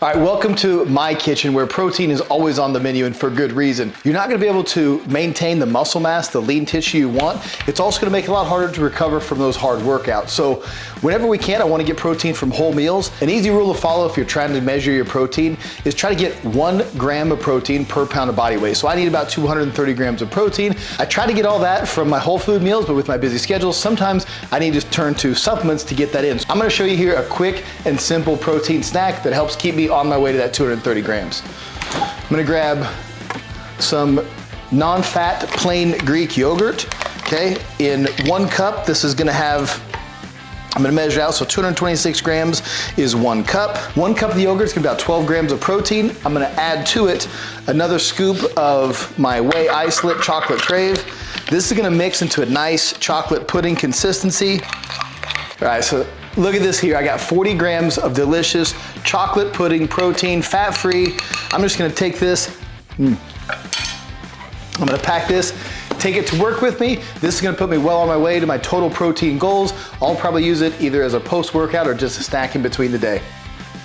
All right, welcome to my kitchen where protein is always on the menu and for good reason. You're not gonna be able to maintain the muscle mass, the lean tissue you want. It's also gonna make it a lot harder to recover from those hard workouts. So whenever we can, I wanna get protein from whole meals. An easy rule to follow if you're trying to measure your protein is try to get 1 gram of protein per pound of body weight. So I need about 230 grams of protein. I try to get all that from my whole food meals, but with my busy schedule, sometimes I need to turn to supplements to get that in. So I'm gonna show you here a quick and simple protein snack that helps keep me on my way to that 230 grams. I'm gonna grab some non-fat plain Greek yogurt, okay? In 1 cup, this is gonna have, I'm gonna measure out, so 226 grams is 1 cup. 1 cup of the yogurt is gonna be about 12 grams of protein. I'm gonna add to it another scoop of my whey isolate chocolate crave. This is gonna mix into a nice chocolate pudding consistency. All right, so look at this here. I got 40 grams of delicious chocolate pudding protein, fat-free. I'm just gonna take this, I'm gonna pack this, take it to work with me. This is gonna put me well on my way to my total protein goals. I'll probably use it either as a post-workout or just a snack in between the day.